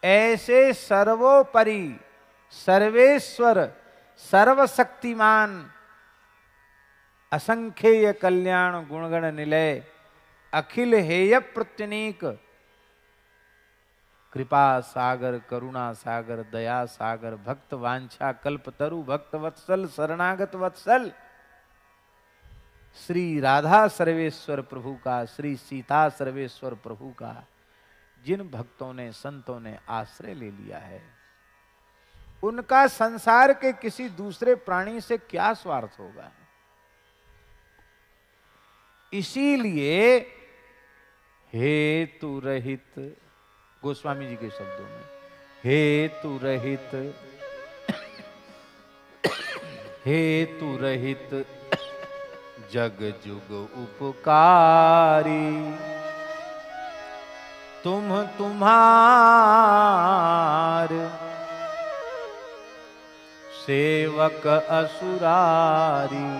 ऐसे सर्वोपरि सर्वेश्वर सर्वशक्तिमान असंख्येय कल्याण गुणगण निलय अखिल हेय प्रत्यनीक कृपा सागर करुणा सागर दया सागर भक्त वांछा कल्पतरु भक्त वत्सल शरणागत वत्सल श्री राधा सर्वेश्वर प्रभु का, श्री सीता सर्वेश्वर प्रभु का जिन भक्तों ने संतों ने आश्रय ले लिया है, उनका संसार के किसी दूसरे प्राणी से क्या स्वार्थ होगा। इसीलिए हेतु रहित, गोस्वामी जी के शब्दों में, हेतु रहित हेतु रहित जग जुग उपकारी, तुम तुम्हार सेवक असुरारी।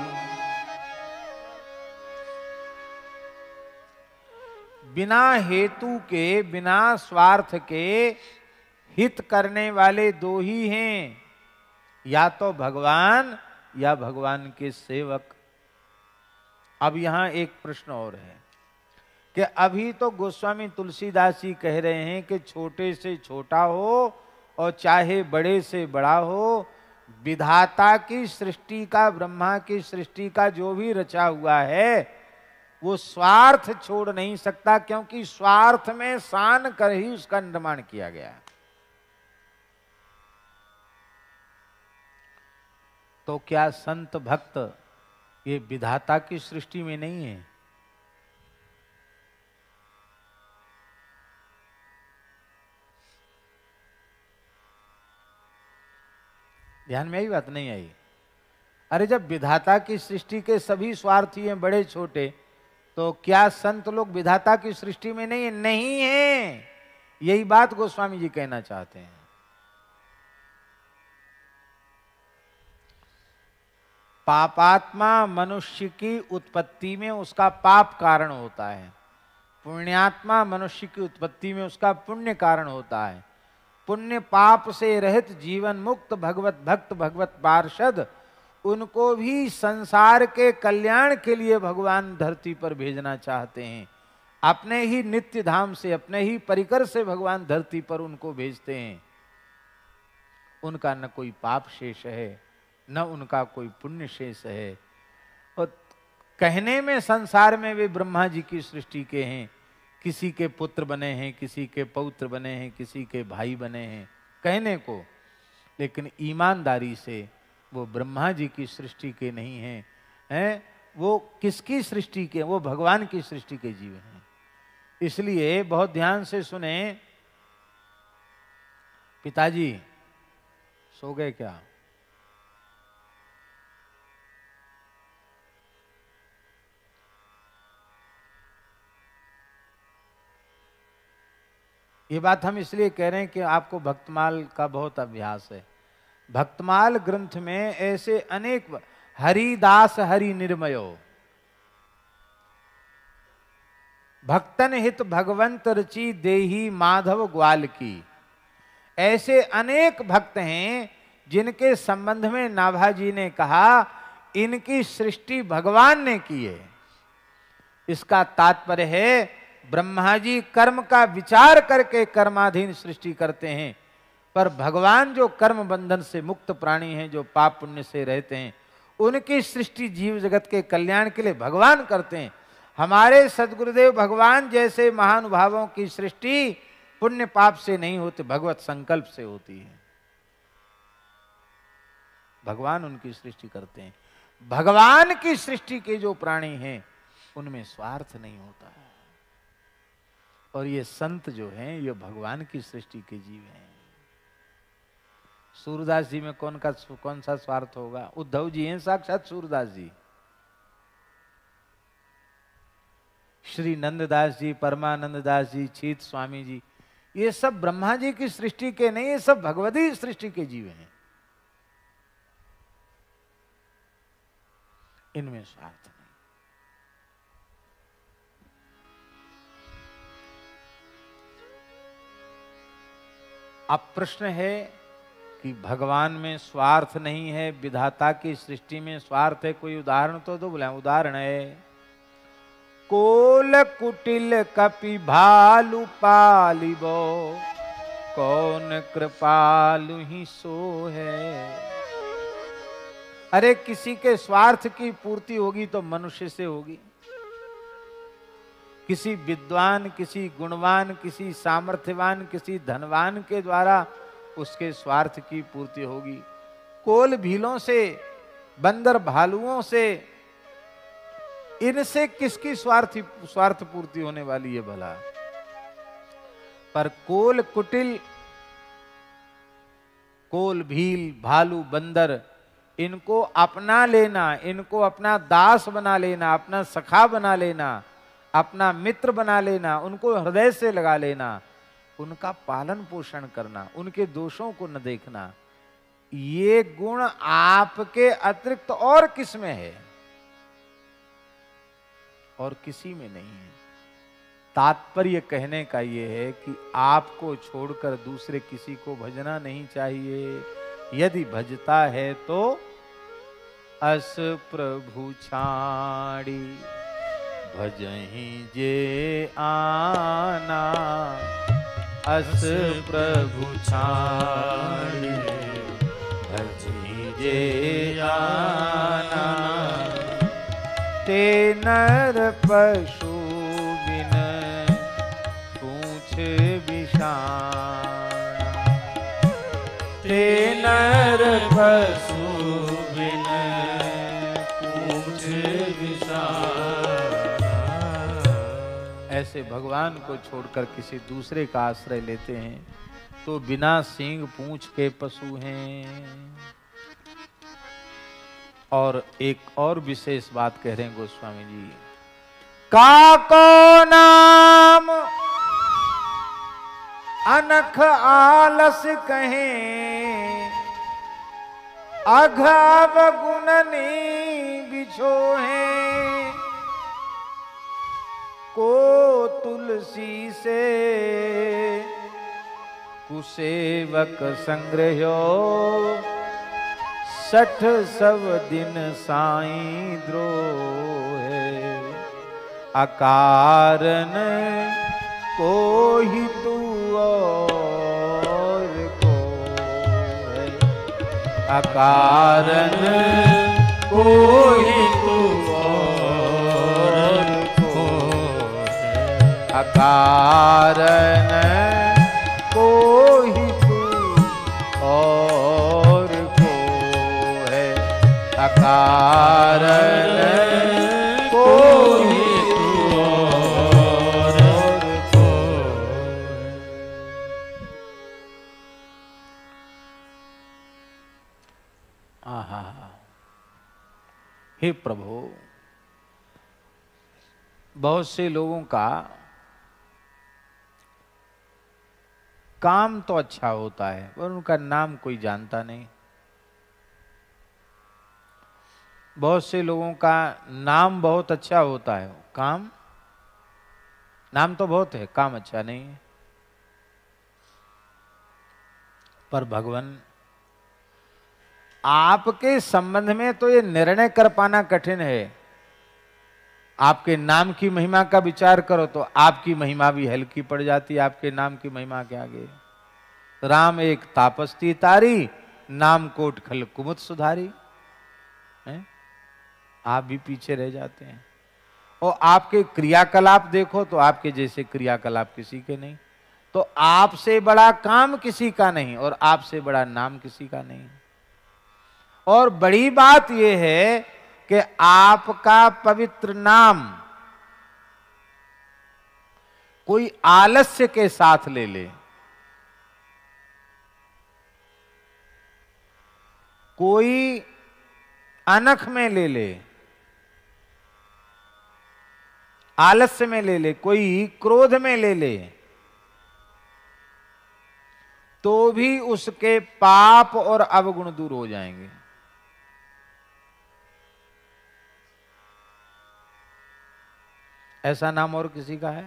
बिना हेतु के बिना स्वार्थ के हित करने वाले दो ही हैं, या तो भगवान या भगवान के सेवक। अब यहां एक प्रश्न और है कि अभी तो गोस्वामी तुलसीदास जी कह रहे हैं कि छोटे से छोटा हो और चाहे बड़े से बड़ा हो, विधाता की सृष्टि का, ब्रह्मा की सृष्टि का जो भी रचा हुआ है वो स्वार्थ छोड़ नहीं सकता, क्योंकि स्वार्थ में सान कर ही उसका निर्माण किया गया। तो क्या संत भक्त ये विधाता की सृष्टि में नहीं है? ध्यान में आई बात नहीं आई? अरे जब विधाता की सृष्टि के सभी स्वार्थी हैं, बड़े छोटे, तो क्या संत लोग विधाता की सृष्टि में नहीं है? नहीं है। यही बात गोस्वामी जी कहना चाहते हैं। पापात्मा मनुष्य की उत्पत्ति में उसका पाप कारण होता है, पुण्यात्मा मनुष्य की उत्पत्ति में उसका पुण्य कारण होता है। पुण्य पाप से रहित जीवन मुक्त भगवत भक्त भगवत पार्षद, उनको भी संसार के कल्याण के लिए भगवान धरती पर भेजना चाहते हैं। अपने ही नित्य धाम से, अपने ही परिकर से भगवान धरती पर उनको भेजते हैं। उनका न कोई पाप शेष है, न उनका कोई पुण्य शेष है। और कहने में संसार में वे ब्रह्मा जी की सृष्टि के हैं, किसी के पुत्र बने हैं, किसी के पौत्र बने हैं, किसी के भाई बने हैं कहने को, लेकिन ईमानदारी से वो ब्रह्मा जी की सृष्टि के नहीं हैं। हैं वो किसकी सृष्टि के? वो भगवान की सृष्टि के जीव हैं। इसलिए बहुत ध्यान से सुने। पिताजी सो गए क्या? ये बात हम इसलिए कह रहे हैं कि आपको भक्तमाल का बहुत अभ्यास है। भक्तमाल ग्रंथ में ऐसे अनेक, हरिदास हरि निर्मयो, भक्तन हित भगवंत रची देही माधव ग्वाल की, ऐसे अनेक भक्त हैं जिनके संबंध में नाभाजी ने कहा इनकी सृष्टि भगवान ने की है। इसका तात्पर्य है ब्रह्मा जी कर्म का विचार करके कर्माधीन सृष्टि करते हैं, पर भगवान जो कर्म बंधन से मुक्त प्राणी हैं, जो पाप पुण्य से रहते हैं, उनकी सृष्टि जीव जगत के कल्याण के लिए भगवान करते हैं। हमारे सदगुरुदेव भगवान जैसे महानुभावों की सृष्टि पुण्य पाप से नहीं होती, भगवत संकल्प से होती है। भगवान उनकी सृष्टि करते हैं। भगवान की सृष्टि के जो प्राणी हैं उनमें स्वार्थ नहीं होता है। और ये संत जो हैं ये भगवान की सृष्टि के जीव हैं। सूरदास जी में कौन सा स्वार्थ होगा? उद्धव जी हैं साक्षात सूरदास जी। श्री नंददास जी, परमानंद दास जी, छीत स्वामी जी, ये सब ब्रह्मा जी की सृष्टि के नहीं, ये सब भगवती सृष्टि के जीव हैं। इनमें स्वार्थ नहीं। अब प्रश्न है कि भगवान में स्वार्थ नहीं है, विधाता की सृष्टि में स्वार्थ है, कोई उदाहरण तो दो। बोले उदाहरण है, कोल कुटिल कपि भालु पालिबो, कौन कृपालु ही सो है। अरे किसी के स्वार्थ की पूर्ति होगी तो मनुष्य से होगी, किसी विद्वान, किसी गुणवान, किसी सामर्थ्यवान, किसी धनवान के द्वारा उसके स्वार्थ की पूर्ति होगी। कोल भीलों से, बंदर भालुओं से, इनसे किसकी स्वार्थ पूर्ति होने वाली है भला। पर कोल कुटिल, कोल भील, भालू, बंदर, इनको अपना लेना, इनको अपना दास बना लेना, अपना सखा बना लेना, अपना मित्र बना लेना, उनको हृदय से लगा लेना, उनका पालन पोषण करना, उनके दोषों को न देखना, ये गुण आपके अतिरिक्त और किस में है? और किसी में नहीं है। तात्पर्य कहने का ये है कि आपको छोड़कर दूसरे किसी को भजना नहीं चाहिए। यदि भजता है तो अस प्रभु छाड़ी, भजहि जे आना, अस प्रभु छाड़ी, भजहि जे आना। ते नर पशु बिन पूछ बिषाना, ते नर पशु बिन पूछ बिषाना। ऐसे भगवान को छोड़कर किसी दूसरे का आश्रय लेते हैं तो बिना सींग पूंछ के पशु हैं। और एक और विशेष बात कह रहे हैं गोस्वामी जी, काको नाम अनख आलस कहें, अघाव गुणनी बिछोहे, को तुलसी से कुसेवक संग्रह्यो, 60 सब दिन साईं द्रोहे, अकारण को ही तू और को है, अकारण को ही तू और को है, अकारण को ही तू और को है, अकारण को ही तू और को है। आहा, हे प्रभु, बहुत से लोगों का काम तो अच्छा होता है पर उनका नाम कोई जानता नहीं। बहुत से लोगों का नाम बहुत अच्छा होता है, काम, नाम तो बहुत है, काम अच्छा नहीं है। पर भगवान आपके संबंध में तो ये निर्णय कर पाना कठिन है। आपके नाम की महिमा का विचार करो तो आपकी महिमा भी हल्की पड़ जाती है आपके नाम की महिमा के आगे। राम एक तापस्ती तारी, नाम कोट खल कुमुद सुधारी, है? आप भी पीछे रह जाते हैं। और आपके क्रियाकलाप देखो तो आपके जैसे क्रियाकलाप किसी के नहीं। तो आपसे बड़ा काम किसी का नहीं और आपसे बड़ा नाम किसी का नहीं। और बड़ी बात यह है कि आपका पवित्र नाम कोई आलस्य के साथ ले ले, कोई अनख में ले ले, आलस्य में ले ले, कोई क्रोध में ले ले, तो भी उसके पाप और अवगुण दूर हो जाएंगे। ऐसा नाम और किसी का है?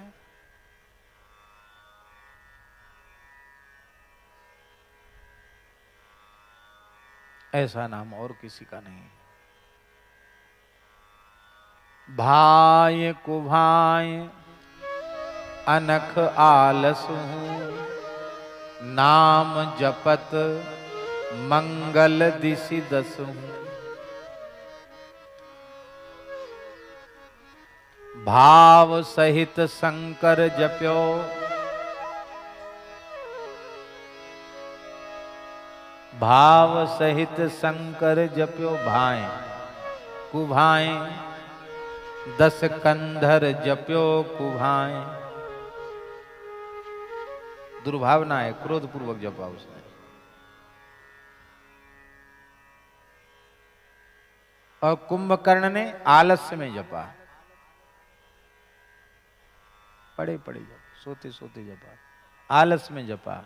ऐसा नाम और किसी का नहीं। भाय कुभाय अनख आलस हूँ, नाम जपत मंगल दिशि दस हूँ। भाव सहित शंकर जप्यो, भाव सहित शंकर जप्यो भाए कुभाए, दस कंधर जप्यो कुभाए। दुर्भावना है, क्रोध पूर्वक जपा उसने। और कुंभकर्ण ने आलस्य में जपा, पड़े पड़े जपा, सोते सोते जपा, आलस में जपा।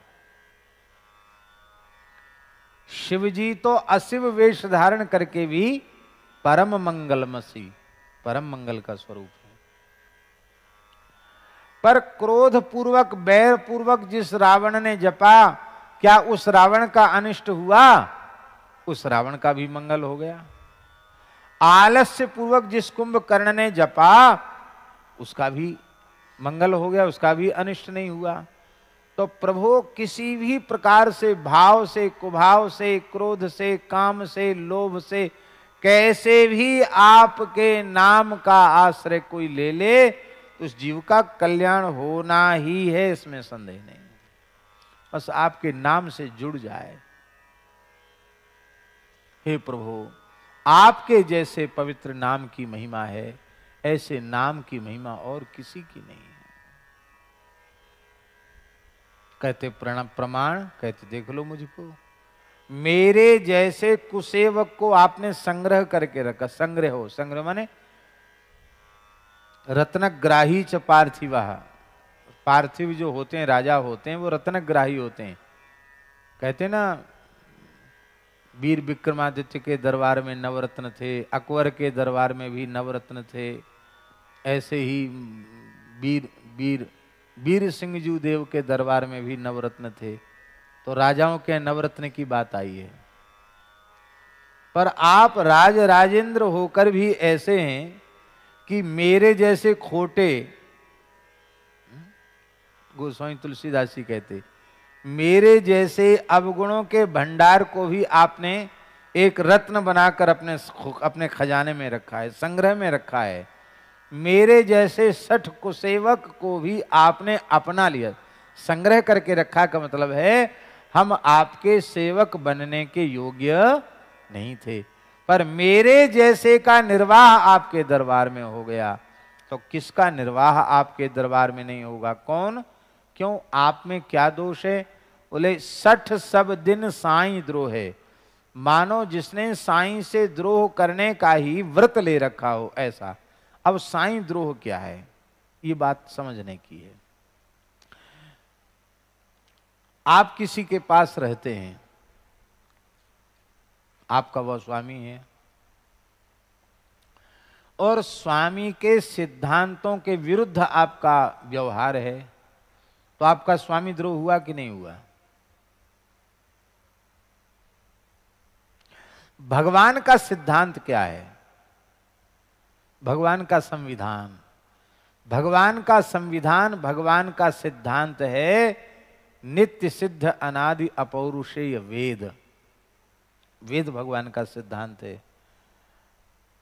शिवजी तो अशिव वेश धारण करके भी परम मंगलमसी, परम मंगल का स्वरूप है। पर क्रोध पूर्वक बैर पूर्वक जिस रावण ने जपा, क्या उस रावण का अनिष्ट हुआ? उस रावण का भी मंगल हो गया। आलस्य पूर्वक जिस कुंभकर्ण ने जपा, उसका भी मंगल हो गया, उसका भी अनिष्ट नहीं हुआ। तो प्रभु किसी भी प्रकार से, भाव से, कुभाव से, क्रोध से, काम से, लोभ से, कैसे भी आपके नाम का आश्रय कोई ले ले, उस जीव का कल्याण होना ही है, इसमें संदेह नहीं। बस आपके नाम से जुड़ जाए। हे प्रभु, आपके जैसे पवित्र नाम की महिमा है, ऐसे नाम की महिमा और किसी की नहीं है। कहते प्रमाण, कहते देख लो मुझको, मेरे जैसे कुसेवक को आपने संग्रह करके रखा। संग्रह हो, संग्रह माने रत्नग्राही च पार्थिवा। पार्थिव जो होते हैं, राजा होते हैं, वो रत्नग्राही होते हैं। कहते ना, वीर विक्रमादित्य के दरबार में नवरत्न थे, अकबर के दरबार में भी नवरत्न थे, ऐसे ही वीर सिंह देव के दरबार में भी नवरत्न थे। तो राजाओं के नवरत्न की बात आई है। पर आप राजेंद्र होकर भी ऐसे हैं कि मेरे जैसे खोटे, गोस्वामी तुलसीदास जी कहते, मेरे जैसे अवगुणों के भंडार को भी आपने एक रत्न बनाकर अपने खजाने में रखा है, संग्रह में रखा है। मेरे जैसे 60 कुसेवक को भी आपने अपना लिया, संग्रह करके रखा। का मतलब है हम आपके सेवक बनने के योग्य नहीं थे, पर मेरे जैसे का निर्वाह आपके दरबार में हो गया। तो किसका निर्वाह आपके दरबार में नहीं होगा? कौन? क्यों? आप में क्या दोष है? बोले 60 सब दिन साईं द्रोह है। मानो जिसने साईं से द्रोह करने का ही व्रत ले रखा हो, ऐसा। अब साईं द्रोह क्या है, ये बात समझने की है। आप किसी के पास रहते हैं, आपका वह स्वामी है, और स्वामी के सिद्धांतों के विरुद्ध आपका व्यवहार है, तो आपका स्वामी द्रोह हुआ कि नहीं हुआ? भगवान का सिद्धांत क्या है? भगवान का संविधान, भगवान का संविधान, भगवान का सिद्धांत है नित्य सिद्ध अनादि अपौरुषेय वेद। वेद भगवान का सिद्धांत है,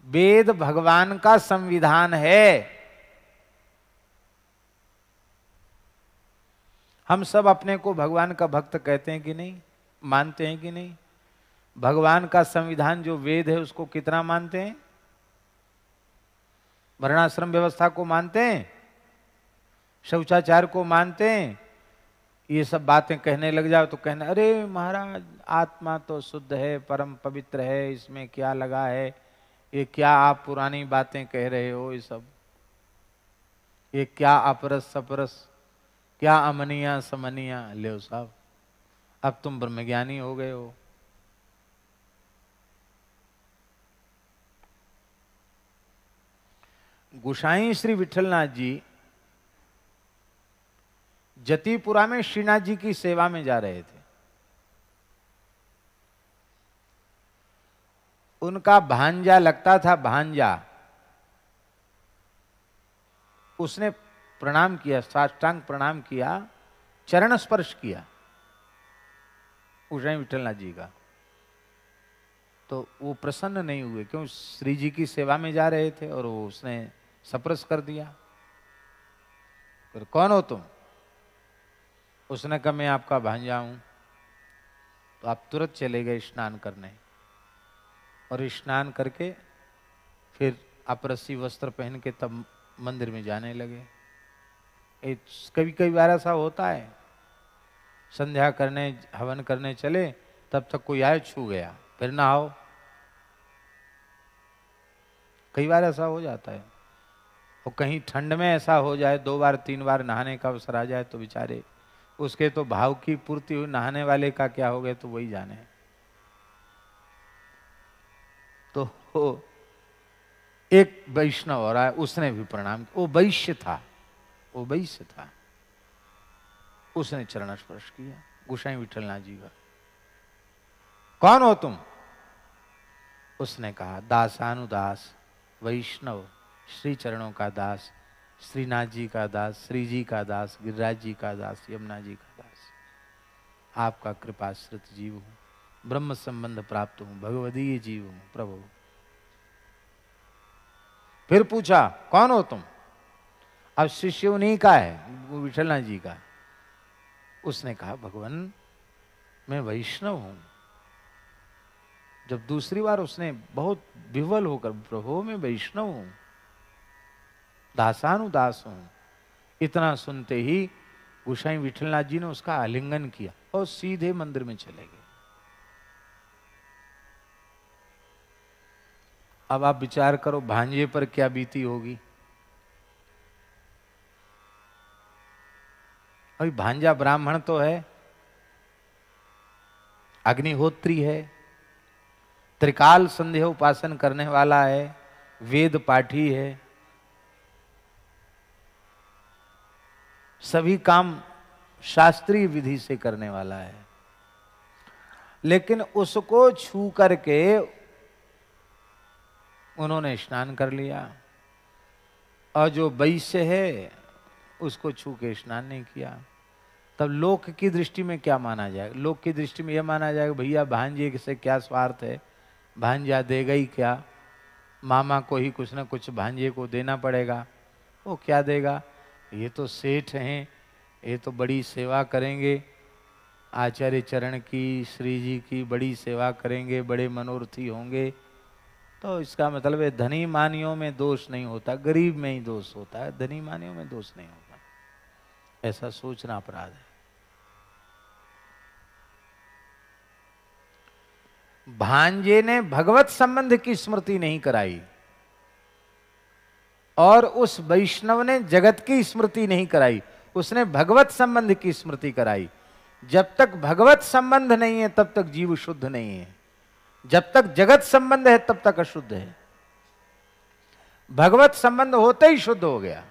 वेद भगवान का संविधान है। हम सब अपने को भगवान का भक्त कहते हैं कि नहीं, मानते हैं कि नहीं? भगवान का संविधान जो वेद है उसको कितना मानते हैं? वर्णाश्रम व्यवस्था को मानते हैं, शौचाचार को मानते हैं। ये सब बातें कहने लग जाओ तो कहना, अरे महाराज आत्मा तो शुद्ध है, परम पवित्र है, इसमें क्या लगा है, ये क्या आप पुरानी बातें कह रहे हो, ये सब, ये क्या अपरस सपरस, क्या अमनिया समनिया। ले साहब, अब तुम ब्रह्मज्ञानी हो गए हो। गोसाई श्री विठलनाथ जी जतीपुरा में श्रीनाथ जी की सेवा में जा रहे थे। उनका भांजा लगता था, भांजा, उसने प्रणाम किया, साष्टांग प्रणाम किया, चरण स्पर्श किया गोसाई विठलनाथ जी का। तो वो प्रसन्न नहीं हुए, क्यों? श्री जी की सेवा में जा रहे थे और वो उसने सप्रस कर दिया। फिर कौन हो तुम? उसने कहा मैं आपका भांजा हूं। तो आप तुरंत चले गए स्नान करने, और स्नान करके फिर अपरसी वस्त्र पहन के तब मंदिर में जाने लगे। कभी कभी बार ऐसा होता है, संध्या करने, हवन करने चले, तब तक कोई आए, छू गया, फिर नहाओ। कई बार ऐसा हो जाता है। और कहीं ठंड में ऐसा हो जाए, 2 बार 3 बार नहाने का अवसर आ जाए, तो बेचारे उसके तो भाव की पूर्ति हुई, नहाने वाले का क्या हो गया तो वही जाने। तो एक वैष्णव हो रहा है, उसने भी प्रणाम, वो वैश्य था, वो वैश्य था, उसने चरण स्पर्श किया गोसाई विठलनाथ जी का। कौन हो तुम? उसने कहा दासानुदास, वैष्णव, श्री चरणों का दास, श्रीनाथ जी का दास, श्री जी का दास, गिरिराज जी का दास, यमुना जी का दास, आपका कृपाश्रित जीव हूं, ब्रह्म संबंध प्राप्त हूं, भगवदीय जीव हूं प्रभु। फिर पूछा कौन हो तुम? अब शिष्य उन्हीं का है, वो विठलनाथ जी का। उसने कहा भगवान मैं वैष्णव हूं। जब दूसरी बार उसने बहुत विह्वल होकर, प्रभु मैं वैष्णव हूं, दासानुदास हूं, इतना सुनते ही गोसाई विठलनाथ जी ने उसका आलिंगन किया और सीधे मंदिर में चले गए। अब आप विचार करो भांजे पर क्या बीती होगी। अभी भांजा ब्राह्मण तो है, अग्निहोत्री है, त्रिकाल संध्या उपासन करने वाला है, वेद पाठी है, सभी काम शास्त्रीय विधि से करने वाला है, लेकिन उसको छू करके उन्होंने स्नान कर लिया, और जो वैश्य है उसको छू के स्नान नहीं किया। तब लोक की दृष्टि में क्या माना जाएगा? लोक की दृष्टि में यह माना जाएगा भैया भांजे से क्या स्वार्थ है, भांजा देगा ही क्या, मामा को ही कुछ ना कुछ भांजे को देना पड़ेगा। वो क्या देगा, ये तो सेठ हैं, ये तो बड़ी सेवा करेंगे, आचार्य चरण की, श्री जी की बड़ी सेवा करेंगे, बड़े मनोरथी होंगे। तो इसका मतलब है धनी मानियों में दोष नहीं होता, गरीब में ही दोष होता है, धनी मानियों में दोष नहीं होता। ऐसा सोचना अपराध है। भांजे ने भगवत संबंध की स्मृति नहीं कराई, और उस वैष्णव ने जगत की स्मृति नहीं कराई, उसने भगवत संबंध की स्मृति कराई। जब तक भगवत संबंध नहीं है तब तक जीव शुद्ध नहीं है, जब तक जगत संबंध है तब तक अशुद्ध है। भगवत संबंध होते ही शुद्ध हो गया।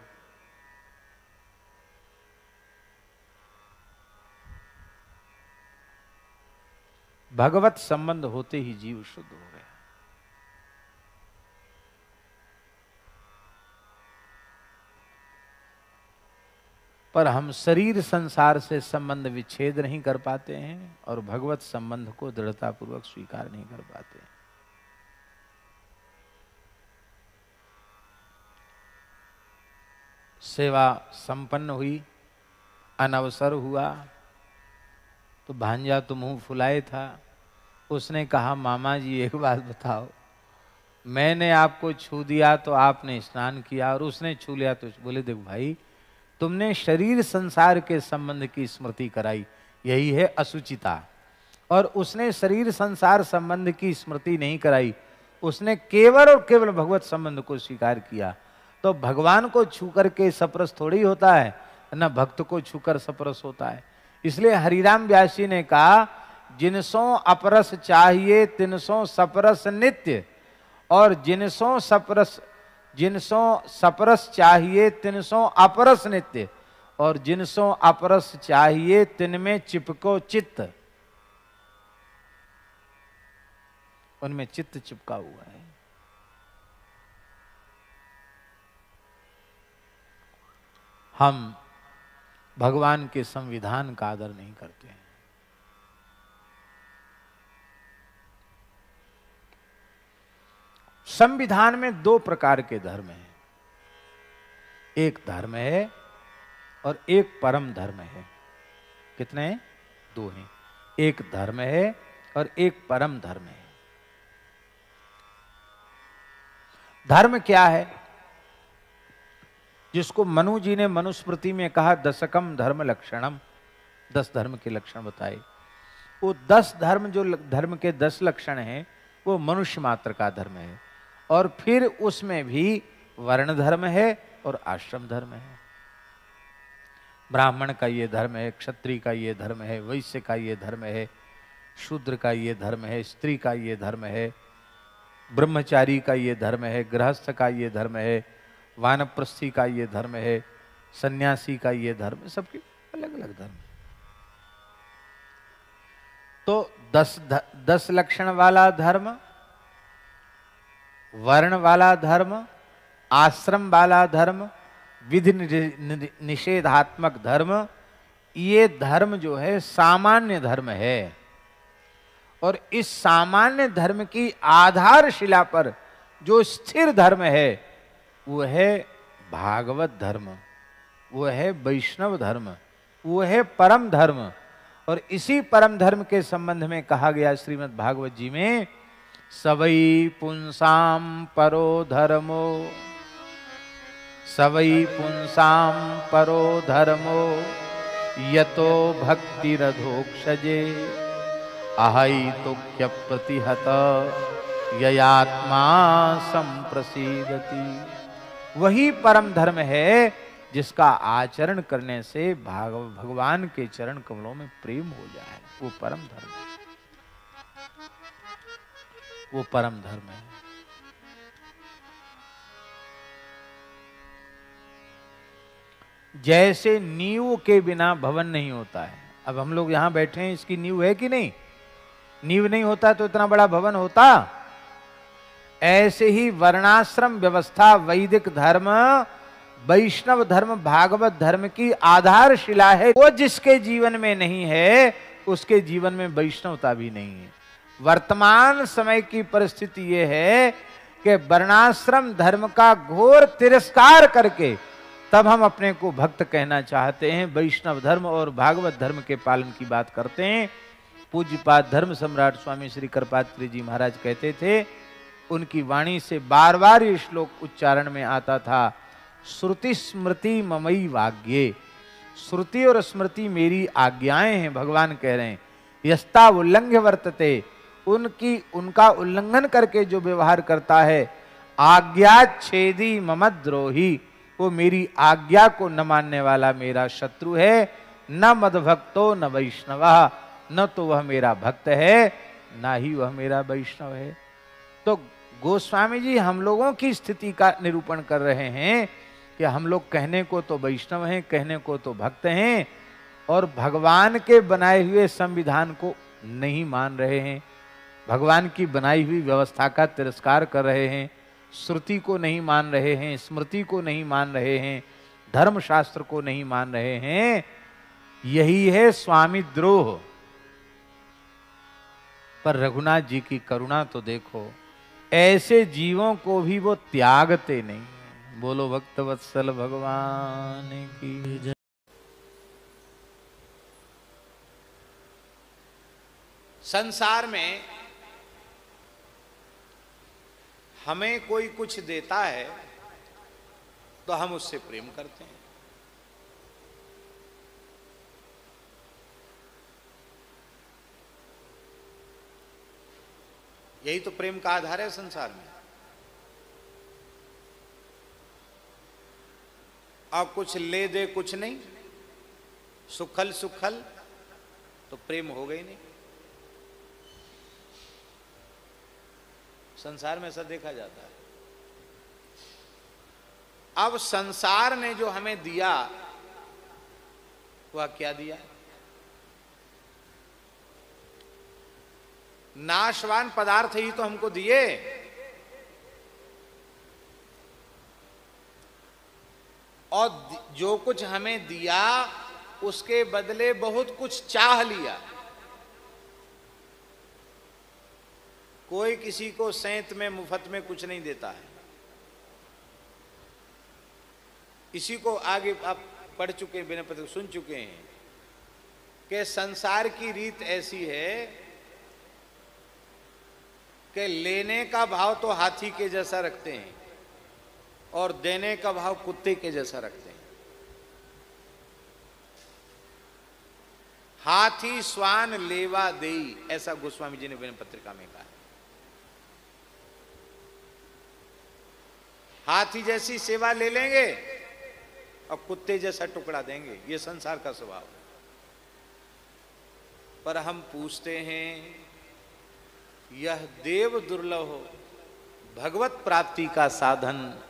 भगवत संबंध होते ही जीव शुद्ध हो गया। पर हम शरीर संसार से संबंध विच्छेद नहीं कर पाते हैं, और भगवत संबंध को दृढ़तापूर्वक स्वीकार नहीं कर पाते। सेवा संपन्न हुई, अनवसर हुआ, तो भांजा तो मुंह फुलाए था। उसने कहा मामा जी एक बात बताओ, मैंने आपको छू दिया तो आपने स्नान किया, और उसने छू लिया तो। बोले देखो भाई, तुमने शरीर संसार के संबंध की स्मृति कराई, यही है असुचिता, और उसने शरीर संसार संबंध की स्मृति नहीं कराई, उसने केवल और केवल भगवत संबंध को स्वीकार किया। तो भगवान को छूकर के सप्रस थोड़ी होता है, न भक्त को छूकर सप्रस होता है। इसलिए हरिराम व्यास जी ने कहा जिनसो अपरस चाहिए तिनसो सपरस नित्य, और जिनसो सपरस चाहिए तिनसो अपरस नित्य, और जिनसो अपरस चाहिए तिनमें चिपको चित्त। उनमें चित्त चिपका हुआ है। हम भगवान के संविधान का आदर नहीं करते हैं। संविधान में दो प्रकार के धर्म हैं, एक धर्म है और एक परम धर्म है। कितने हैं? दो हैं। एक धर्म है और एक परम धर्म है। धर्म क्या है? जिसको मनु जी ने मनुस्मृति में कहा दशकम धर्म लक्षणम, 10 धर्म के लक्षण बताए। वो 10 धर्म, जो धर्म के 10 लक्षण हैं, वो मनुष्य मात्र का धर्म है। और फिर उसमें भी वर्ण धर्म है और आश्रम धर्म है। ब्राह्मण का ये धर्म है, क्षत्रिय का ये धर्म है, वैश्य का ये धर्म है, शूद्र का ये धर्म है, स्त्री का ये धर्म है, ब्रह्मचारी का ये धर्म है, गृहस्थ का ये धर्म है, वानप्रस्थी का ये धर्म है, सन्यासी का ये धर्म है। सबके अलग अलग धर्म। तो 10 लक्षण वाला धर्म, वर्ण वाला धर्म, आश्रम वाला धर्म, विधि निषेधात्मक धर्म, ये धर्म जो है सामान्य धर्म है। और इस सामान्य धर्म की आधारशिला पर जो स्थिर धर्म है वो है भागवत धर्म, वो है वैष्णव धर्म, वो है परम धर्म। और इसी परम धर्म के संबंध में कहा गया श्रीमद् भागवत जी में, सवै पुंसाम परो धर्मो, सवै पुंसाम परो धर्मो, यतो भक्तिरधोक्षजे, अहैतुक्य प्रतिहत ययात्मा संप्रसीदति। वही परम धर्म है जिसका आचरण करने से भगवान के चरण कमलों में प्रेम हो जाए, वो परम धर्म है, वो परम धर्म है। जैसे नींव के बिना भवन नहीं होता है। अब हम लोग यहां बैठे हैं, इसकी नींव है कि नहीं? नींव नहीं होता तो इतना बड़ा भवन होता? ऐसे ही वर्णाश्रम व्यवस्था, वैदिक धर्म, वैष्णव धर्म, भागवत धर्म की आधारशिला है। वो जिसके जीवन में नहीं है उसके जीवन में वैष्णवता भी नहीं है। वर्तमान समय की परिस्थिति ये है कि वर्णाश्रम धर्म का घोर तिरस्कार करके तब हम अपने को भक्त कहना चाहते हैं, वैष्णव धर्म और भागवत धर्म के पालन की बात करते हैं। पूज्यपाद धर्म सम्राट स्वामी श्री कृपात्री जी महाराज कहते थे, उनकी वाणी से बार बार ये श्लोक उच्चारण में आता था, श्रुति स्मृति ममई वाग्ये। श्रुति और स्मृति मेरी आज्ञाएं हैं, भगवान कह रहे हैं। यस्ता उल्लंघ्य वर्तते, उनका उल्लंघन करके जो व्यवहार करता है, आज्ञा छेदी ममद्रोही, वो मेरी आज्ञा को न मानने वाला मेरा शत्रु है। न मदभक्तो न वैष्णव, न तो वह मेरा भक्त है ना ही वह मेरा वैष्णव है। तो गोस्वामी जी हम लोगों की स्थिति का निरूपण कर रहे हैं कि हम लोग कहने को तो वैष्णव हैं, कहने को तो भक्त हैं, और भगवान के बनाए हुए संविधान को नहीं मान रहे हैं, भगवान की बनाई हुई व्यवस्था का तिरस्कार कर रहे हैं, श्रुति को नहीं मान रहे हैं, स्मृति को नहीं मान रहे हैं, धर्मशास्त्र को नहीं मान रहे हैं। यही है स्वामी द्रोह। पर रघुनाथ जी की करुणा तो देखो, ऐसे जीवों को भी वो त्यागते नहीं। बोलो भक्तवत्सल भगवान की जय। संसार में हमें कोई कुछ देता है तो हम उससे प्रेम करते हैं। यही तो प्रेम का आधार है संसार में। अब कुछ ले दे कुछ नहीं, सुखल सुखल, तो प्रेम हो गई नहीं। संसार में ऐसा देखा जाता है। अब संसार ने जो हमें दिया वह क्या दिया? नाशवान पदार्थ ही तो हमको दिए। और जो कुछ हमें दिया उसके बदले बहुत कुछ चाह लिया। कोई किसी को सेंत में मुफ्त में कुछ नहीं देता है। इसी को आगे आप पढ़ चुके हैं, विनय पत्र सुन चुके हैं कि संसार की रीत ऐसी है कि लेने का भाव तो हाथी के जैसा रखते हैं और देने का भाव कुत्ते के जैसा रखते हैं। हाथी स्वान लेवा देई, ऐसा गोस्वामी जी ने विनय पत्रिका में कहा है। हाथी जैसी सेवा ले लेंगे और कुत्ते जैसा टुकड़ा देंगे, ये संसार का स्वभाव है। पर हम पूछते हैं, यह देव दुर्लभ हो, भगवत प्राप्ति का साधन,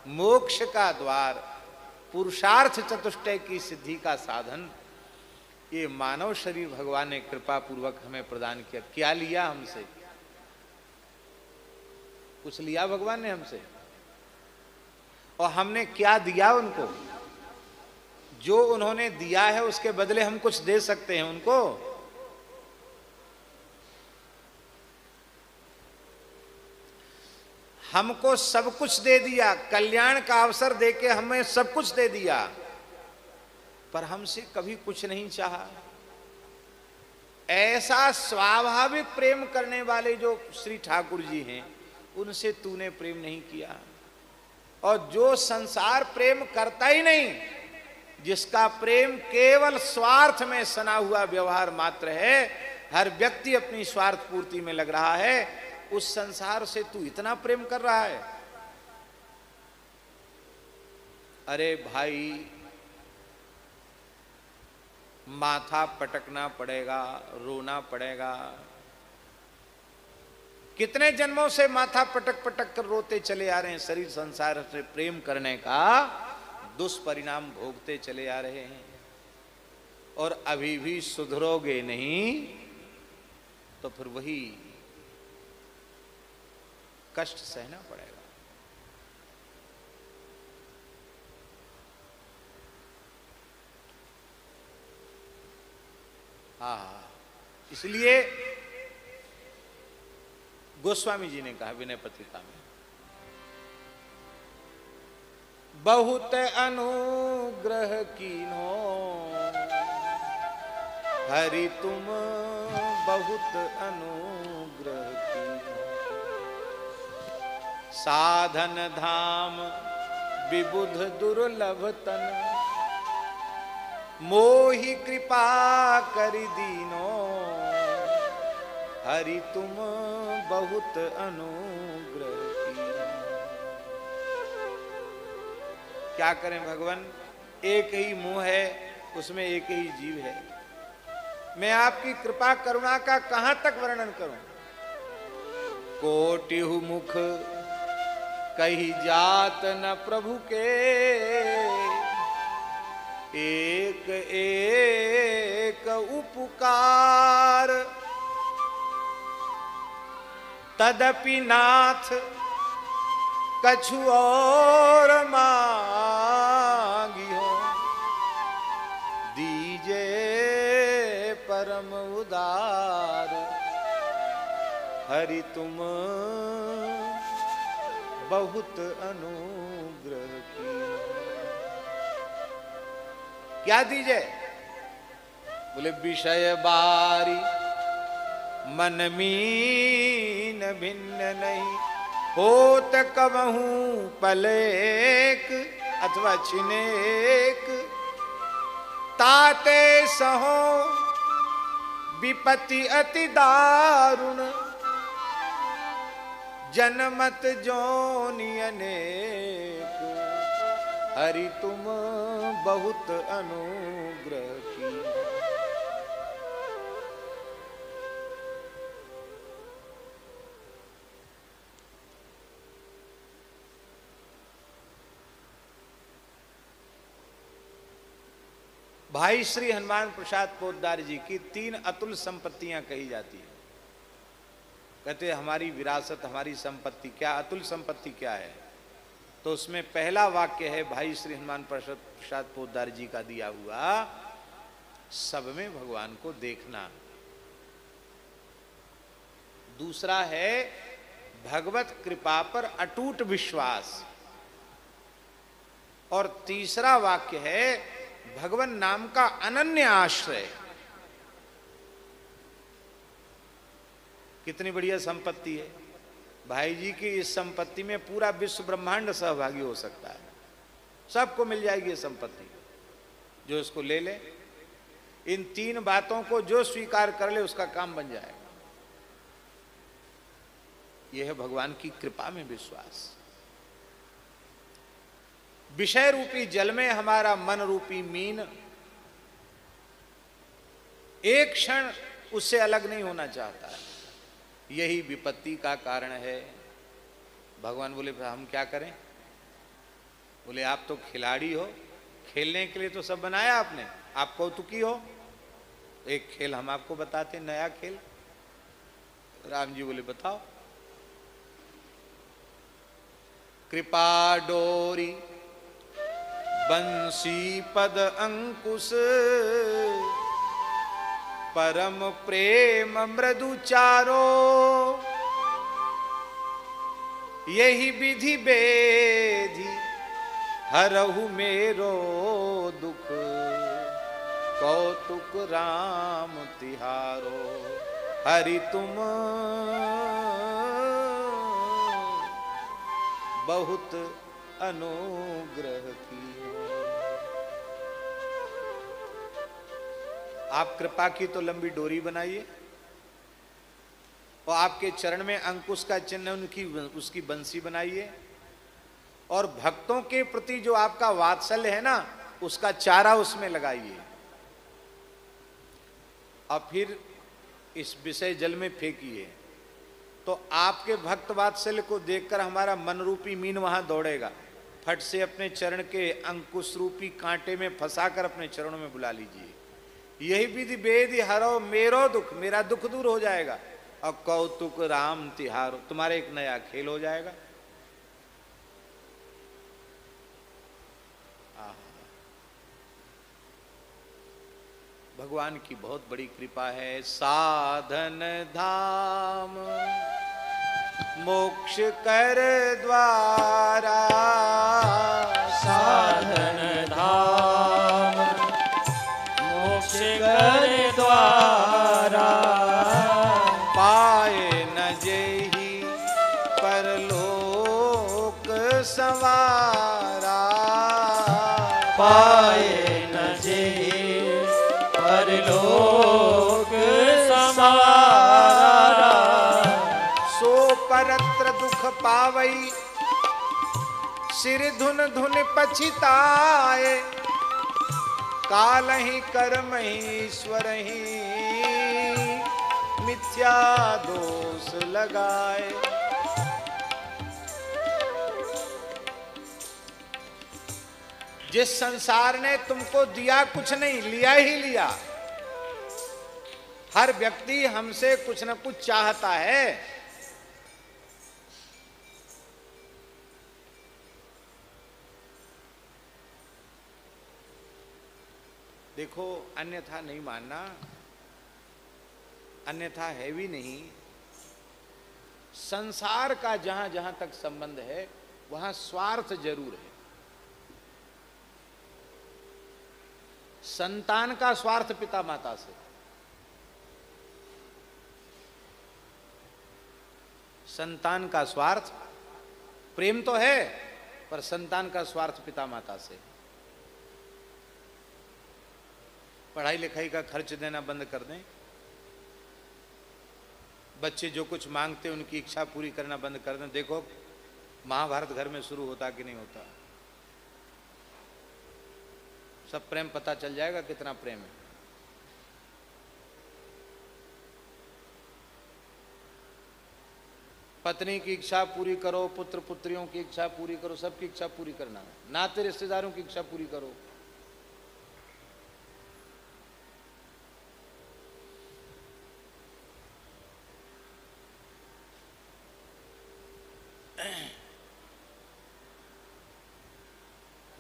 मोक्ष का द्वार, पुरुषार्थ चतुष्टय की सिद्धि का साधन, ये मानव शरीर भगवान ने कृपा पूर्वक हमें प्रदान किया। क्या लिया हमसे? कुछ लिया भगवान ने हमसे? और हमने क्या दिया उनको? जो उन्होंने दिया है उसके बदले हम कुछ दे सकते हैं उनको? हमको सब कुछ दे दिया, कल्याण का अवसर देके हमें सब कुछ दे दिया, पर हमसे कभी कुछ नहीं चाहा। ऐसा स्वाभाविक प्रेम करने वाले जो श्री ठाकुर जी हैं, उनसे तूने प्रेम नहीं किया। और जो संसार प्रेम करता ही नहीं, जिसका प्रेम केवल स्वार्थ में सना हुआ व्यवहार मात्र है, हर व्यक्ति अपनी स्वार्थ पूर्ति में लग रहा है, उस संसार से तू इतना प्रेम कर रहा है। अरे भाई, माथा पटकना पड़ेगा, रोना पड़ेगा। कितने जन्मों से माथा पटक पटक कर रोते चले आ रहे हैं, शरीर संसार से प्रेम करने का दुष्परिणाम भोगते चले आ रहे हैं। और अभी भी सुधरोगे नहीं तो फिर वही कष्ट सहना पड़ेगा। हाँ, इसलिए गोस्वामी जी ने कहा विनय पत्रिका में, बहुत अनुग्रह कीन्हो हरि तुम, बहुत अनुग्रह कीन्हो, साधन धाम विबुध दुर्लभ तन, मोहि कृपा करि दीनो, हरि तुम बहुत अनुग्रह कीन्हो। क्या करें भगवान, एक ही मुंह है, उसमें एक ही जीव है। मैं आपकी कृपा करुणा का कहां तक वर्णन करूं? कोटिहु मुख कही जात न प्रभु के, एक एक उपकार, तदपि नाथ कछु और मांगी हो, दीजे परम उदार, हरि तुम बहुत अनुग्रह की। क्या दीजिए? बोले विषय बारी मन मीन भिन्न नहीं, होत कबहू पलेक अथवा छिनेक, ताते सहो विपत्ति अति दारुण, जनमत जोनि अनेक, हरि तुम बहुत अनुग्रह की। भाई श्री हनुमान प्रसाद पोद्दार जी की 3 अतुल संपत्तियां कही जाती है। कहते हमारी विरासत, हमारी संपत्ति क्या, अतुल संपत्ति क्या है? तो उसमें पहला वाक्य है भाई श्री हनुमान प्रसाद पोद्दार जी का दिया हुआ, सब में भगवान को देखना। दूसरा है भगवत कृपा पर अटूट विश्वास। और तीसरा वाक्य है भगवान नाम का अनन्य आश्रय। कितनी बढ़िया संपत्ति है। भाई जी की इस संपत्ति में पूरा विश्व ब्रह्मांड सहभागी हो सकता है, सबको मिल जाएगी ये संपत्ति, जो इसको ले ले। इन तीन बातों को जो स्वीकार कर ले उसका काम बन जाएगा। यह है भगवान की कृपा में विश्वास। विषय रूपी जल में हमारा मन रूपी मीन एक क्षण उससे अलग नहीं होना चाहता है, यही विपत्ति का कारण है। भगवान बोले हम क्या करें? बोले आप तो खिलाड़ी हो, खेलने के लिए तो सब बनाया आपने, आप कौतुकी हो। एक खेल हम आपको बताते, नया खेल। राम जी बोले बताओ। कृपा डोरी बंसी पद अंकुश, परम प्रेम मृदु चारो, यही विधि बेधि हरहु मेरो दुख, कौतुक राम तिहारो, हरि तुम बहुत अनुग्रह की। आप कृपा की तो लंबी डोरी बनाइए और आपके चरण में अंकुश का चिन्ह उसकी बंसी बनाइए, और भक्तों के प्रति जो आपका वात्सल्य है ना, उसका चारा उसमें लगाइए, और फिर इस विषय जल में फेंकिए। तो आपके भक्त वात्सल्य को देखकर हमारा मन रूपी मीन वहां दौड़ेगा, फट से अपने चरण के अंकुश रूपी कांटे में फंसाकर अपने चरणों में बुला लीजिए। यही विधि बेधि हरो मेरो दुख, मेरा दुख दूर हो जाएगा, और कौतुक राम तिहारो, तुम्हारे एक नया खेल हो जाएगा। भगवान की बहुत बड़ी कृपा है। साधन धाम मोक्ष कर द्वारा, साधन धाम मोक्ष कर द्वारा, पाए न जेहि परलोक संवारा, पाए न जेहि परलोक संवारा, सो परत्र दुख पावई सिर धुन धुन पछिताए, कालहि कर्महि ईश्वरहि मिथ्या दोष लगाए। जिस संसार ने तुमको दिया कुछ नहीं, लिया ही लिया। हर व्यक्ति हमसे कुछ न कुछ चाहता है। देखो, अन्यथा नहीं मानना, अन्यथा है भी नहीं। संसार का जहां जहां तक संबंध है वहां स्वार्थ जरूर है। संतान का स्वार्थ पिता माता से, संतान का स्वार्थ प्रेम तो है, पर संतान का स्वार्थ पिता माता से। पढ़ाई लिखाई का खर्च देना बंद कर दें, बच्चे जो कुछ मांगते उनकी इच्छा पूरी करना बंद कर दें। देखो महाभारत घर में शुरू होता कि नहीं होता, सब प्रेम पता चल जाएगा कितना प्रेम है। पत्नी की इच्छा पूरी करो, पुत्र पुत्रियों की इच्छा पूरी करो, सबकी इच्छा पूरी करना, नाते रिश्तेदारों की इच्छा पूरी करो।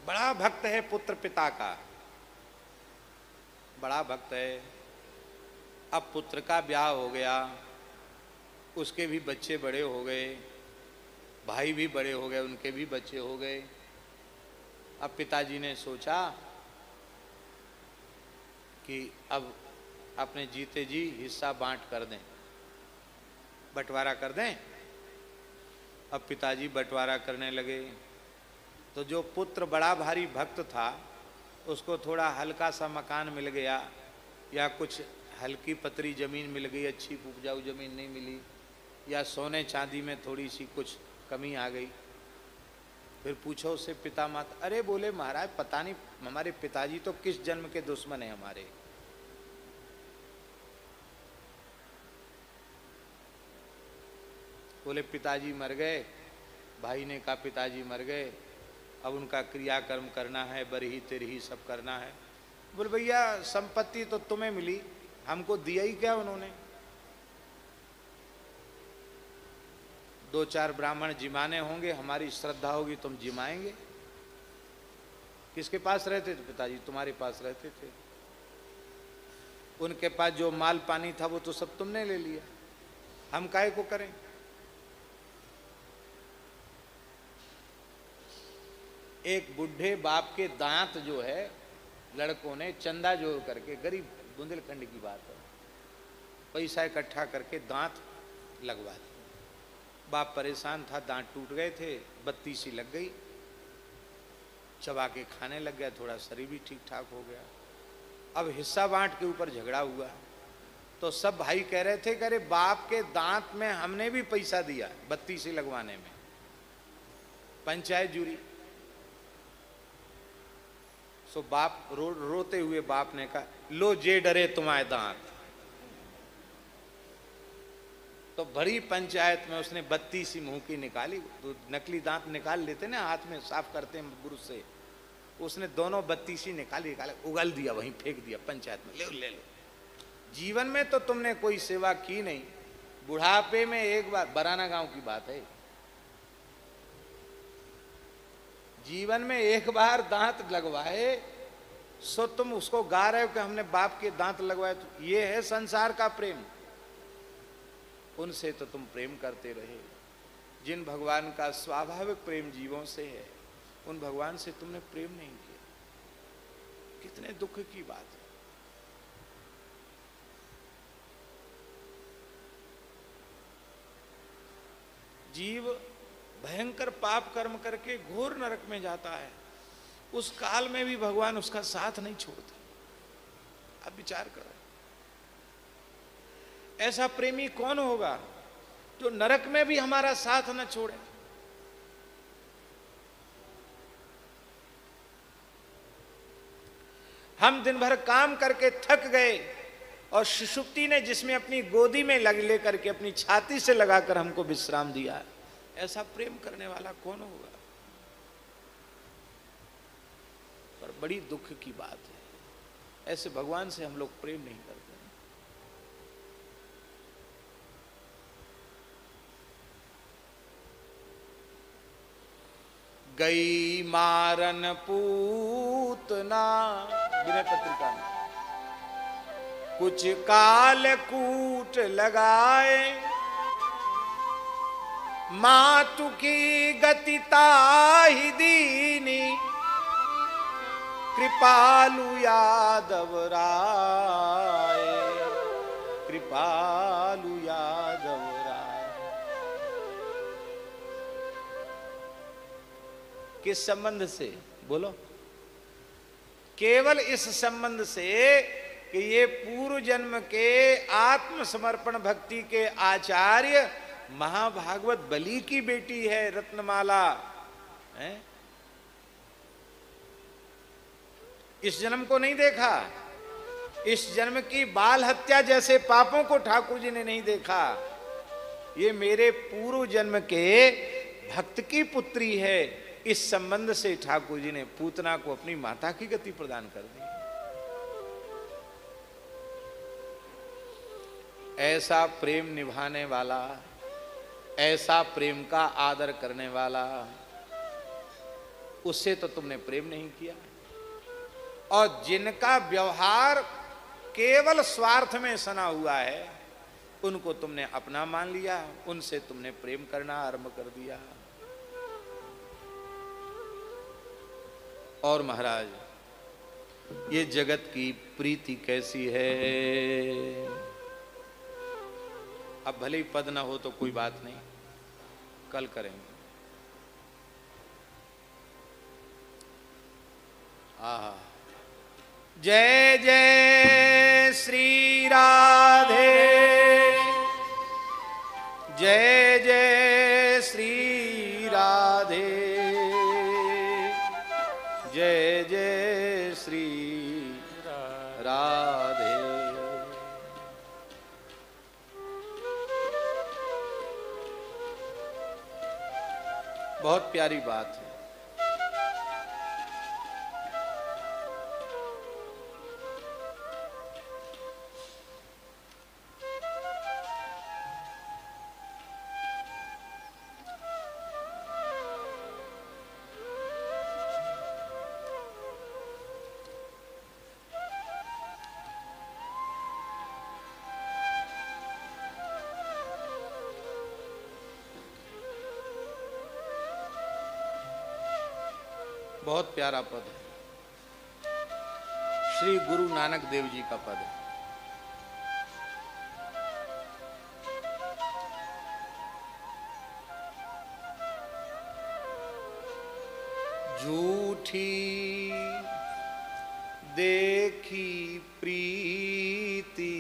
बड़ा भक्त है पुत्र पिता का, बड़ा भक्त है। अब पुत्र का ब्याह हो गया, उसके भी बच्चे बड़े हो गए, भाई भी बड़े हो गए, उनके भी बच्चे हो गए। अब पिताजी ने सोचा कि अब अपने जीते जी हिस्सा बांट कर दें, बंटवारा कर दें। अब पिताजी बंटवारा करने लगे तो जो पुत्र बड़ा भारी भक्त था उसको थोड़ा हल्का सा मकान मिल गया या कुछ हल्की पतरी जमीन मिल गई, अच्छी उपजाऊ जमीन नहीं मिली, या सोने चांदी में थोड़ी सी कुछ कमी आ गई। फिर पूछो उससे पिता माता, अरे बोले महाराज पता नहीं हमारे पिताजी तो किस जन्म के दुश्मन है हमारे। बोले पिताजी मर गए, भाई ने कहा पिताजी मर गए, अब उनका क्रियाकर्म करना है, बरही तेरही सब करना है। बोले भैया संपत्ति तो तुम्हें मिली, हमको दिया ही क्या उन्होंने। दो चार ब्राह्मण जिमाने होंगे, हमारी श्रद्धा होगी तुम जिमाएंगे। किसके पास रहते थे पिताजी? तुम्हारे पास रहते थे। उनके पास जो माल पानी था वो तो सब तुमने ले लिया, हम काहे को करें। एक बुढ़े बाप के दांत जो है लड़कों ने चंदा जोड़ करके, गरीब बुंदेलखंड की बात है, पैसा इकट्ठा करके दांत लगवा दिए। बाप परेशान था, दांत टूट गए थे, बत्ती सी लग गई, चबा के खाने लग गया, थोड़ा शरीर भी ठीक ठाक हो गया। अब हिस्सा बांट के ऊपर झगड़ा हुआ तो सब भाई कह रहे थे कि अरे बाप के दांत में हमने भी पैसा दिया बत्ती सी लगवाने में। पंचायत जुड़ी। सो बाप रोते हुए बाप ने कहा, लो जे डरे तुम्हारे दांत। तो बड़ी पंचायत में उसने बत्ती सी मुंह की निकाली, तो नकली दांत निकाल लेते ना हाथ में, साफ करते हैं ब्रुश से। उसने दोनों बत्ती सी निकाली, उगल दिया, वहीं फेंक दिया पंचायत में, ले लो। जीवन में तो तुमने कोई सेवा की नहीं, बुढ़ापे में एक बार, बराना गांव की बात है, जीवन में एक बार दांत लगवाए सो तुम उसको गा रहे हो कि हमने बाप के दांत लगवाए। तो ये है संसार का प्रेम। उनसे तो तुम प्रेम करते रहे। जिन भगवान का स्वाभाविक प्रेम जीवों से है, उन भगवान से तुमने प्रेम नहीं किया। कितने दुख की बात है। जीव भयंकर पाप कर्म करके घोर नरक में जाता है, उस काल में भी भगवान उसका साथ नहीं छोड़ते। अब विचार करो, ऐसा प्रेमी कौन होगा जो नरक में भी हमारा साथ न छोड़े। हम दिन भर काम करके थक गए और सुषुप्ति ने जिसमें अपनी गोदी में लेकर के अपनी छाती से लगाकर हमको विश्राम दिया, ऐसा प्रेम करने वाला कौन होगा। पर बड़ी दुख की बात है, ऐसे भगवान से हम लोग प्रेम नहीं करते। गई मारन पूतना, विनय पत्रिका में, कुछ काल कूट लगाए, मातु की गति ताहि दीनी, कृपालु यादव राय, कृपालु यादव राय। किस संबंध से बोलो? केवल इस संबंध से कि ये पूर्व जन्म के आत्मसमर्पण भक्ति के आचार्य महाभागवत बलि की बेटी है रत्नमाला, है? इस जन्म को नहीं देखा, इस जन्म की बाल हत्या जैसे पापों को ठाकुर जी ने नहीं देखा। ये मेरे पूर्व जन्म के भक्त की पुत्री है। इस संबंध से ठाकुर जी ने पूतना को अपनी माता की गति प्रदान कर दी। ऐसा प्रेम निभाने वाला, ऐसा प्रेम का आदर करने वाला उससे तो तुमने प्रेम नहीं किया। और जिनका व्यवहार केवल स्वार्थ में सना हुआ है, उनको तुमने अपना मान लिया, उनसे तुमने प्रेम करना आरंभ कर दिया। और महाराज, ये जगत की प्रीति कैसी है। अब भले ही पद ना हो तो कोई बात नहीं, कल करेंगे। आहा, जय जय श्री राधे, जय जय श्री राधे, जय जय श्री राधे। बहुत प्यारी बात है। बहुत प्यारा पद है, श्री गुरु नानक देव जी का पद है। झूठी देखी प्रीति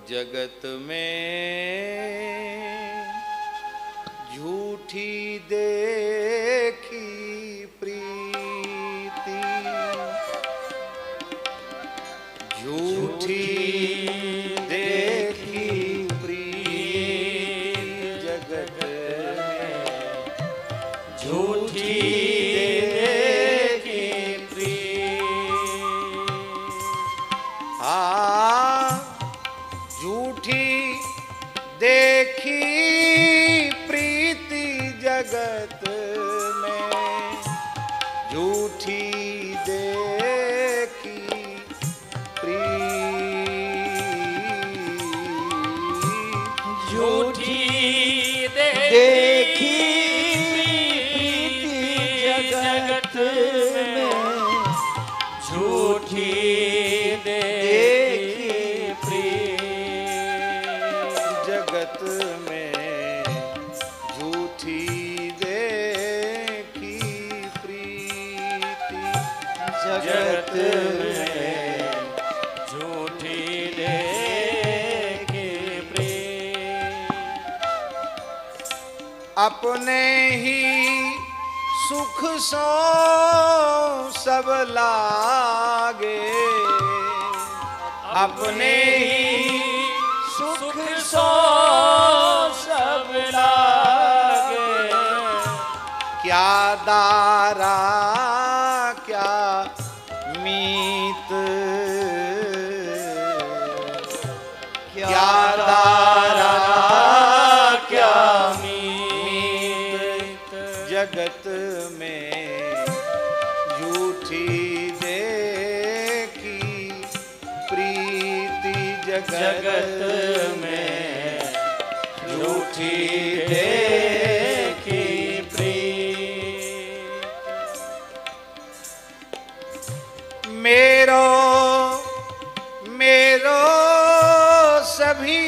जगत में, झूठी देखी प्रीति, झूठी देखी प्रीति जगत में, झूठी देखी प्रीति। हाँ, झूठी देखी जगत में, झूठी देखी प्रीति, झूठी देखी प्रीति जगत में, झूठी देखी प्रीति जगत में, झूठी देखी प्रीति जगत में, झूठी देखी प्रीति। अपने ही सुख सो सब लागे, अपने ही सुख सो सब लागे, क्या दारा क्या मीत, क्या दारा क्या मीत जगत में, झूठी देखी प्रीति जगत में, झूठी देखी प्रीति। मेरो मेरो सभी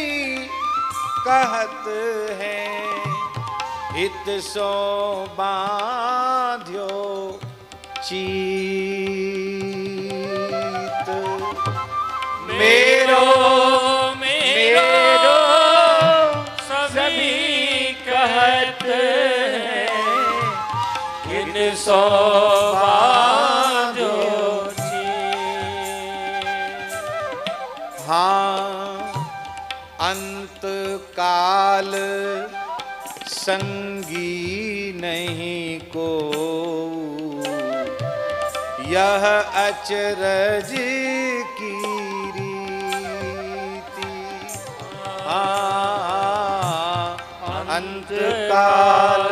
कहत हैं, हित सो बांध्यो चीत। मेरो मेरो सभी कहत हैं, इन सो बांधो चीत। हाँ, अंत काल संगी नहीं को, यह अचरज की रीति। हाँ, अंत काल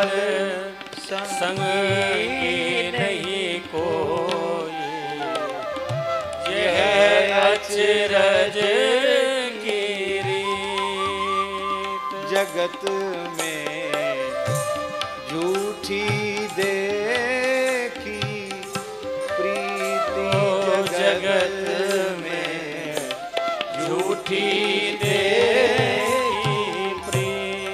अचरज की रीत। जगत में झूठी देखी प्रीति, जगत में झूठी देखी प्रीत।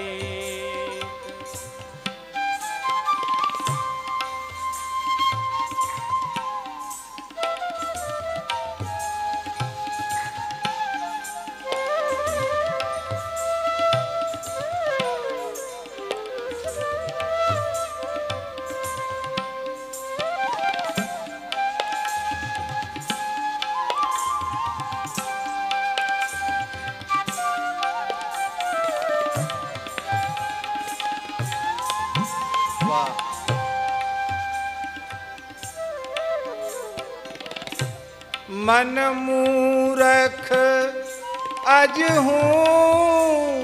वाह। मन मूरख अज हूँ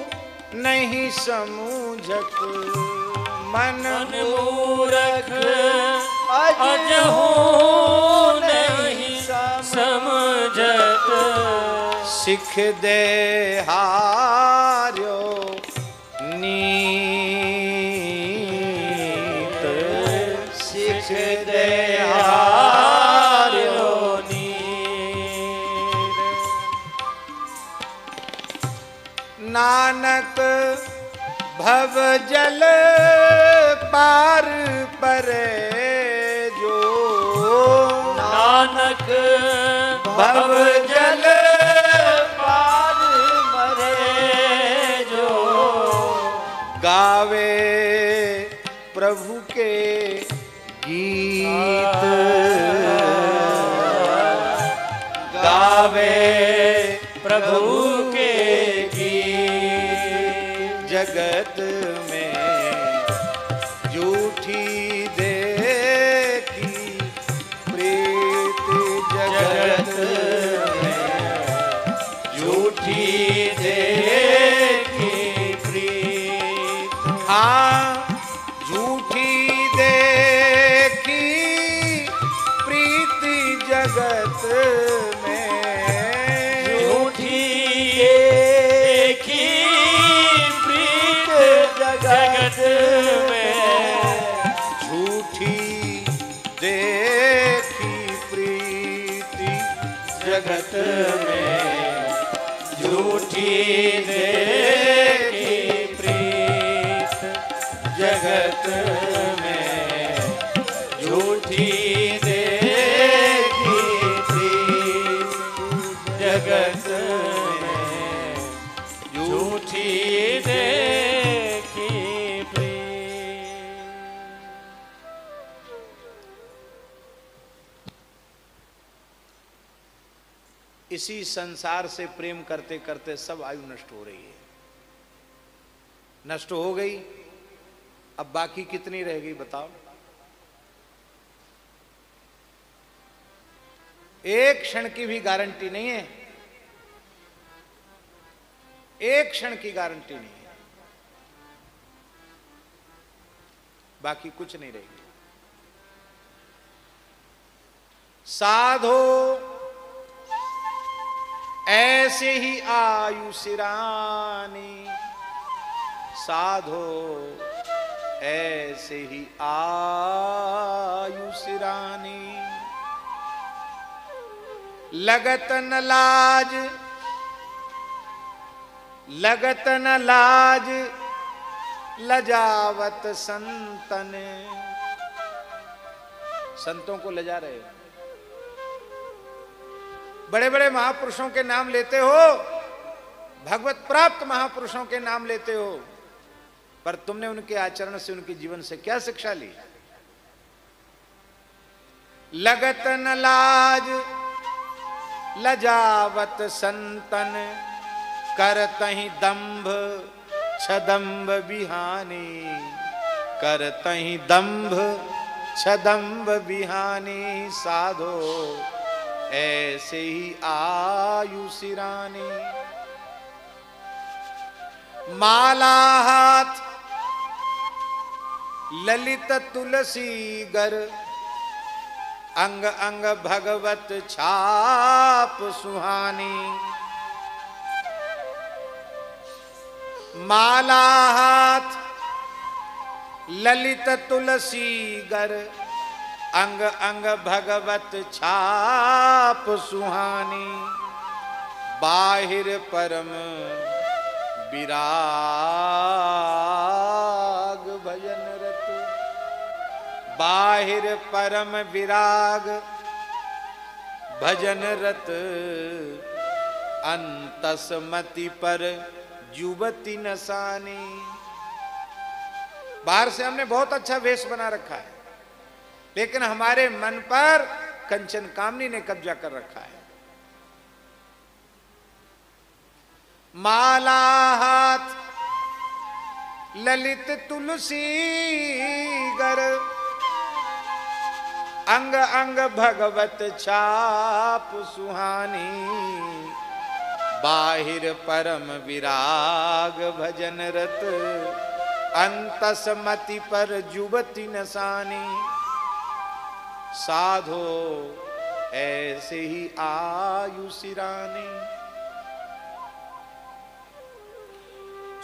नहीं समझत, मन मूरख अज हूँ नहीं समझत। सिख दे हार्यो नीत, सिख दे हार्यो नीत। नानक भव जल पार परे जो, नानक भव जल पार मरे जो। गावे प्रभु के गीत, गावे प्रभु के गीत। जगत में झूठी देखी प्रीत, जगत में झूठी देखी प्रीत। हाँ झूठी देखी प्रीति जगत में, झूठी देखी प्रीत जगत में। झूठी देखी प्रीति जगत में, झूठी देखी प्रीत जगत में। झूठी देखी प्रीत जगत में। झूठी देखी प्रीत। इसी संसार से प्रेम करते करते सब आयु नष्ट हो रही है, नष्ट हो गई। अब बाकी कितनी रह गई बताओ? एक क्षण की भी गारंटी नहीं है, एक क्षण की गारंटी नहीं है, बाकी कुछ नहीं रहेगी। साधो ऐसे ही आयु सिरानी, साधो ऐसे ही आयु सिरानी। लगत न लाज, लगत न लाज लजावत संतन। संतों को लजा रहे हो, बड़े बड़े महापुरुषों के नाम लेते हो, भगवत प्राप्त महापुरुषों के नाम लेते हो, पर तुमने उनके आचरण से, उनके जीवन से क्या शिक्षा ली? लगत न लाज लजावत संतन, करतहि दंभ छदंभ बिहानी, करतहि दंभ छदंभ बिहानी। साधो ऐसे ही आयु सिरानी। माला हाथ ललित तुलसी गर, अंग अंग भगवत छाप सुहानी। माला हाथ ललित तुलसी गर, अंग अंग भगवत छाप सुहानी। बाहिर परम विराग भजन रत, बाहिर परम विराग भजन रत। अंतसमति पर युवती नसानी। बाहर से हमने बहुत अच्छा वेश बना रखा है, लेकिन हमारे मन पर कंचन कामनी ने कब्जा कर रखा है। माला हाथ ललित तुलसी गर, अंग अंग भगवत छाप सुहानी। बाहिर परम विराग भजन रत, अंतसमति पर युवती नसानी। साधो ऐसे ही आयु सिरानी।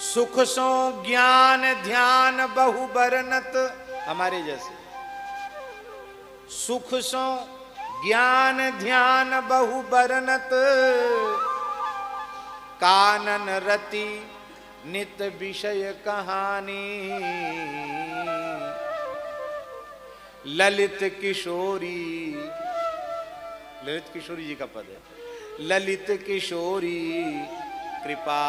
सुख सो ज्ञान ध्यान बहु बरनत, हमारे जैसे सुख सो ज्ञान ध्यान बहु बरनत। कानन रति नित विषय कहानी। ललित किशोरी, ललित किशोरी जी का पद है। ललित किशोरी कृपा